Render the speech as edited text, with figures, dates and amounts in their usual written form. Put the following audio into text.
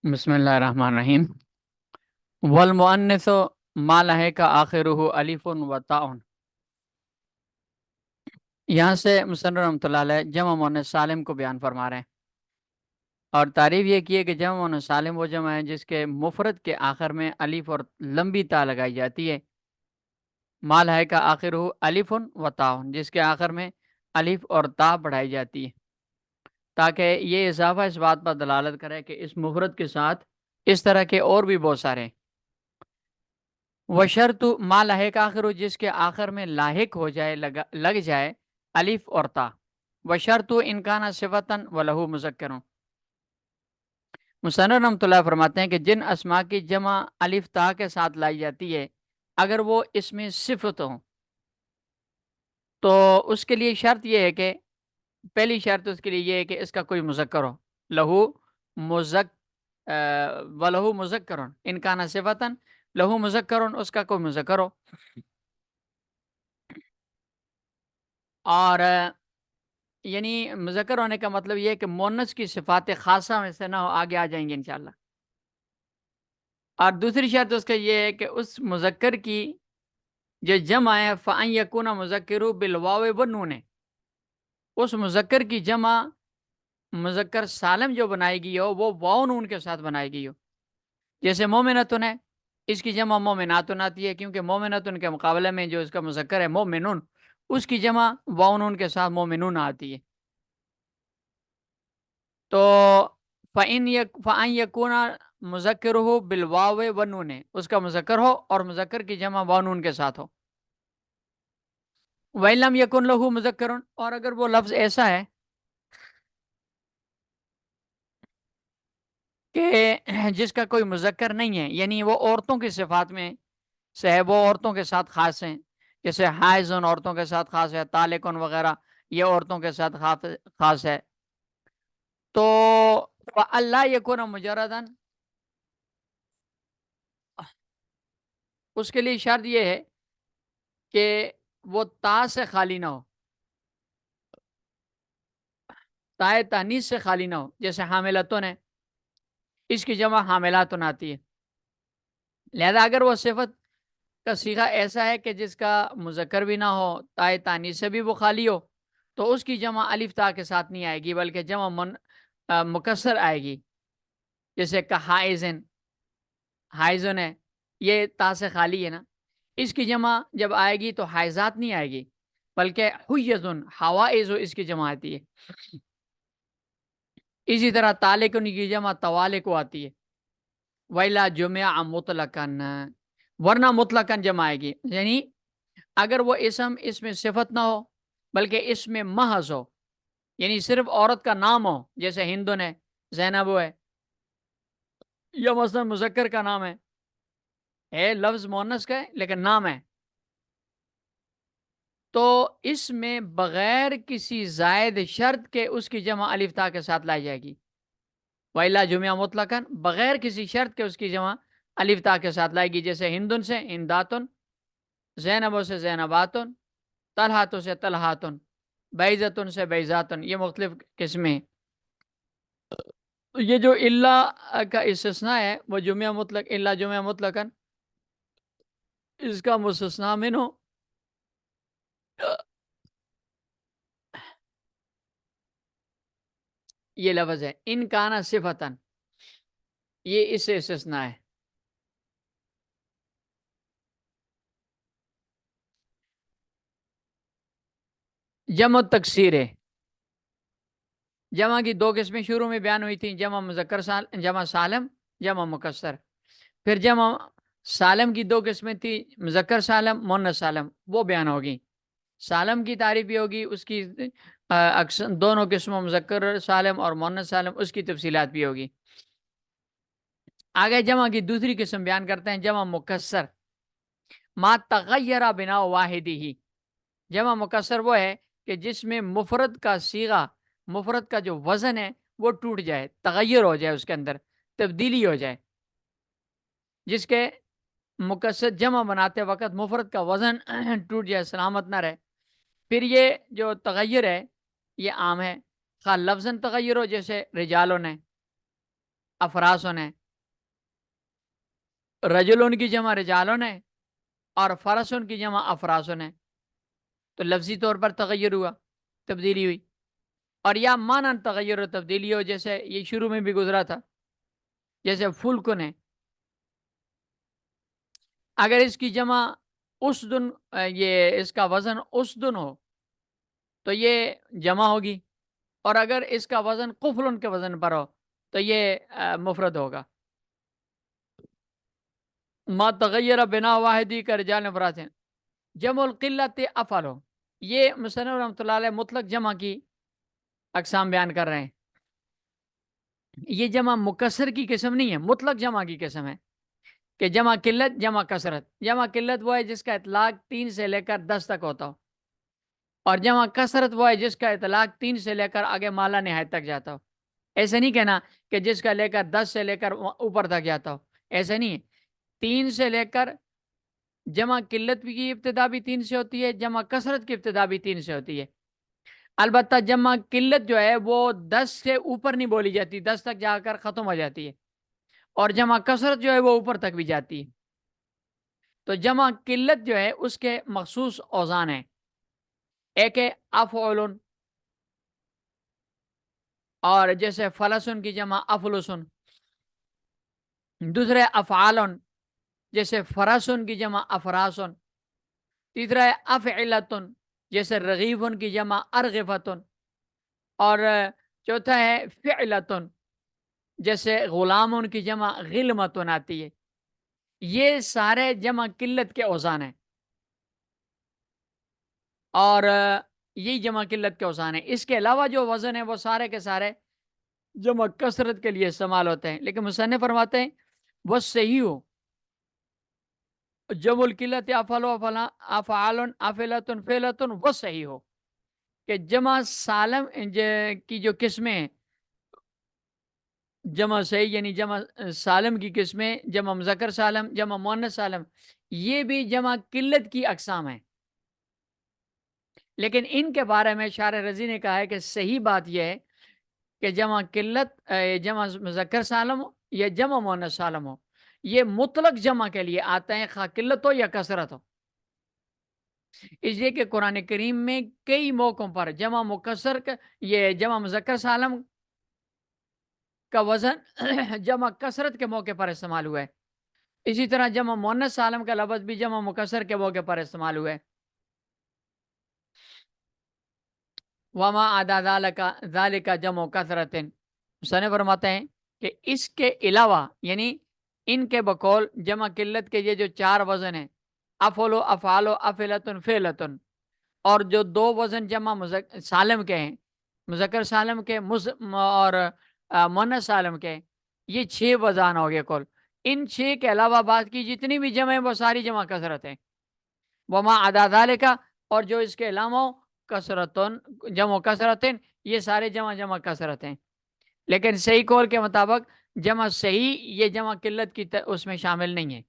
بسم اللہ الرحمن الرحیم۔ والمؤنث ما لحق آخرہ الف و تاء۔ یہاں سے مصنف رحمۃ اللہ علیہ جمع مؤنث سالم کو بیان فرما رہے ہیں، اور تعریف یہ کی ہے کہ جمع مؤنث سالم وہ جمع ہے جس کے مفرد کے آخر میں الف اور لمبی تا لگائی جاتی ہے۔ ما لحق آخرہ الف و تاء، جس کے آخر میں الف اور تا بڑھائی جاتی ہے، تاکہ یہ اضافہ اس بات پر دلالت کرے کہ اس مفرد کے ساتھ اس طرح کے اور بھی بہت سارے ہیں۔ وشرط ما لاحق آخر، جس کے آخر میں لاحق ہو جائے، لگ جائے الف اور تا۔ وشرط انکانا صفتن ولہو مذکر۔ مصنف رحمۃ اللہ فرماتے ہیں کہ جن اسماء کی جمع الف تا کے ساتھ لائی جاتی ہے، اگر وہ اس میں صفت ہوں تو اس کے لیے شرط یہ ہے کہ پہلی شرط اس کے لیے یہ ہے کہ اس کا کوئی مذکر ہو، لہو ولہو مذکرن انکانا صفتن لہو مذکرن، اس کا کوئی مذکر ہو۔ اور یعنی مذکر ہونے کا مطلب یہ ہے کہ مؤنث کی صفات خاصہ میں سے نہ ہو، آگے آ جائیں گے انشاءاللہ۔ اور دوسری شرط اس کا یہ ہے کہ اس مذکر کی جو جمع ہے فَأَن يَكُونَ مُذَكِّرُ بِالْوَاوِ وَالنُّونِ، اس مذکر کی جمع مذکر سالم جو بنائے گی ہو وہ واو نون کے ساتھ بنائے گی ہو۔ جیسے مومنتن ہے، اس کی جمع مومناتن آتی ہے، کیونکہ مومنتن کے مقابلے میں جو اس کا مذکر ہے مومنون، اس کی جمع واو نون کے ساتھ مومنون آتی ہے۔ تو فَإِن يَكُونَ مُذَكِّرُهُ بِالْوَاوِ وَالنُّونِ، اس کا مذکر ہو اور مذکر کی جمع واو نون کے ساتھ ہو۔ وَإِن لَمْ يَكُنْ لَهُ مُذَكَّرٌ، اور اگر وہ لفظ ایسا ہے کہ جس کا کوئی مذکر نہیں ہے، یعنی وہ عورتوں کی صفات میں سے ہے، وہ عورتوں کے ساتھ خاص ہیں، جیسے حائزن عورتوں کے ساتھ خاص ہے، طالقن وغیرہ یہ عورتوں کے ساتھ خاص ہے، تو فَأَلَّا يَكُونَ مُجَرَّدًا، اس کے لیے شرط یہ ہے کہ وہ تا سے خالی نہ ہو، تائے تانیث سے خالی نہ ہو۔ جیسے حاملتن ہے، اس کی جمع حاملاتن آتی ہے، لہذا اگر وہ صفت کا صیغہ ایسا ہے کہ جس کا مذکر بھی نہ ہو، تائے تانیث سے بھی وہ خالی ہو، تو اس کی جمع الف تا کے ساتھ نہیں آئے گی، بلکہ جمع مکسر آئے گی۔ جیسے کہ حائزن ہے، یہ تا سے خالی ہے نا، اس کی جمع جب آئے گی تو حائزات نہیں آئے گی، بلکہ حیزن حوائز اس کی جمع آتی ہے۔ اسی طرح طالقن کی جمع طوالق آتی ہے۔ وَإِلَا جُمِعَ مُطْلَقًا، ورنہ مطلقاً جمع آئے گی، یعنی اگر وہ اسم اس میں صفت نہ ہو بلکہ اس میں محض ہو، یعنی صرف عورت کا نام ہو، جیسے ہندن ہے، زینب ہے، یا مثلا مذکر کا نام ہے لفظ مؤنث کا ہے لیکن نام ہے، تو اس میں بغیر کسی زائد شرط کے اس کی جمع الف تا کے ساتھ لائی جائے گی۔ وَإِلَا جُمِعَ مُطْلَقًا، بغیر کسی شرط کے اس کی جمع الف تا کے ساتھ لائے گی، جیسے ہندن سے ہنداتن، زینبوں سے زینباتن، طلحاتوں سے طلحاتن، بیضتن سے بیضاتن، یہ مختلف قسمیں ہیں۔ یہ جو اللہ کا استثناء ہے وہ جمعہ مطلق، اللہ جمعہ مطلقاً، اس کا مستثنیٰ منہ یہ لفظ ہے، ان کانا صفتن، یہ اس سے استثناء ہے۔ جمع تکسیر ہے، جمع کی دو قسمیں شروع میں بیان ہوئی تھیں، جمع مذکر جمع سالم، جمع مکسر۔ پھر جمع سالم کی دو قسمیں تھیں، مذکر سالم، مؤنث سالم، وہ بیان ہوگی۔ سالم کی تعریف بھی ہوگی، اس کی دونوں قسموں مذکر سالم اور مؤنث سالم، اس کی تفصیلات بھی ہوگی۔ آگے جمع کی دوسری قسم بیان کرتے ہیں، جمع مکسر، ما تغیر بنا واحدہ۔ جمع مکسر وہ ہے کہ جس میں مفرد کا صیغہ، مفرد کا جو وزن ہے وہ ٹوٹ جائے، تغیر ہو جائے، اس کے اندر تبدیلی ہو جائے، جس کے مکسر جمع بناتے وقت مفرد کا وزن ٹوٹ جائے، سلامت نہ رہے، پھر یہ جو تغیر ہے یہ عام ہے۔ خواہ لفظاً تغیر ہو جیسے رجالوں نے، افراسوں نے، رجلون کی جمع رجالوں نے اور فرسون کی جمع افراسوں نے، تو لفظی طور پر تغیر ہوا، تبدیلی ہوئی. اور یا مانن تغیر و تبدیلی ہو جیسے یہ شروع میں بھی گزرا تھا، جیسے فلکن ہے، اگر اس کی جمع اسدن، یہ اس کا وزن اسدن ہو تو یہ جمع ہوگی، اور اگر اس کا وزن قفلن کے وزن پر ہو تو یہ مفرد ہوگا. ما تغیر بنا واحدی کا رجال افراد ہیں. جمع القلت افعل ہو، یہ مصنف رحمۃ اللہ علیہ مطلق جمع کی اقسام بیان کر رہے ہیں. یہ جمع مکسر کی قسم نہیں ہے، مطلق جمع کی قسم ہے کہ جمع قلت جمع کثرت. جمع قلت وہ ہے جس کا اطلاق 3 سے لے کر 10 تک ہوتا ہو، اور جمع کثرت وہ ہے جس کا اطلاق 3 سے لے کر آگے مالا نہایت تک جاتا ہو. ایسے نہیں کہنا کہ جس کا لے کر 10 سے لے کر اوپر تک جاتا ہو، ایسے نہیں ہے. 3 سے لے کر جمع قلت کی ابتدا بھی 3 سے ہوتی ہے، جمع کثرت کی ابتدا بھی 3 سے ہوتی ہے. البتہ جمع قلت جو ہے وہ 10 سے اوپر نہیں بولی جاتی، 10 تک جا کر ختم ہو جاتی ہے، اور جمع کثرت جو ہے وہ اوپر تک بھی جاتی ہے. تو جمع قلت جو ہے اس کے مخصوص اوزان ہیں. ایک ہے افعلن، اور جیسے فلسن کی جمع افلسن. دوسرے افعالن، جیسے فرسن کی جمع افراسن. تیسرا ہے افعلتن، جیسے رغیفن کی جمع ارغفتن. اور چوتھا ہے فعلتن، جیسے غلامن کی جمع غلمتن آتی ہے. یہ سارے جمع قلت کے اوزان ہیں، اور یہی جمع قلت کے اوزان ہیں. اس کے علاوہ جو وزن ہے وہ سارے کے سارے جمع کثرت کے لیے استعمال ہوتے ہیں. لیکن مصنف فرماتے ہیں وہ صحیح ہو جمع القلت افعالن افعلتن فعلتن، وہ صحیح ہو کہ جمع سالم کی جو قسمیں ہیں، جمع صحیح یعنی جمع سالم کی قسمیں، جمع مذکر سالم، جمع مؤنث سالم، یہ بھی جمع قلت کی اقسام ہیں. لیکن ان کے بارے میں شارح رضی نے کہا ہے کہ صحیح بات یہ ہے کہ جمع قلت جمع مذکر سالم ہو یا جمع مؤنث سالم ہو، یہ مطلق جمع کے لیے آتے ہیں، خواہ قلت ہو یا کثرت ہو. اس لیے کہ قرآن کریم میں کئی موقعوں پر جمع مکسر یہ جمع مذکر سالم کا وزن جمع کثرت کے موقع پر استعمال ہوا ہے. اسی طرح جمع مؤنث سالم کا لفظ بھی جمع مکسر کے موقع پر استعمال ہوا ہے. وما عدا ذالک جمع کثرت، مصنف فرماتے ہیں کہ اس کے علاوہ یعنی ان کے بقول جمع قلت کے یہ جو 4 وزن ہیں، افعلو افعالو افعلتن فعلتن، اور جو 2 وزن جمع سالم کے ہیں، مذکر سالم کے اور مؤنث سالم کے، یہ 6 وزن ہو گئے کل. ان 6 کے علاوہ بات کی جتنی بھی جمع ہیں وہ ساری جمع کثرت ہیں. وما عدا ذالک، اور جو اس کے علاوہ کثرتن جمع کثرتن، یہ سارے جمع کثرت ہیں. لیکن صحیح قول کے مطابق جمع صحیح یہ جمع قلت کی اس میں شامل نہیں ہے.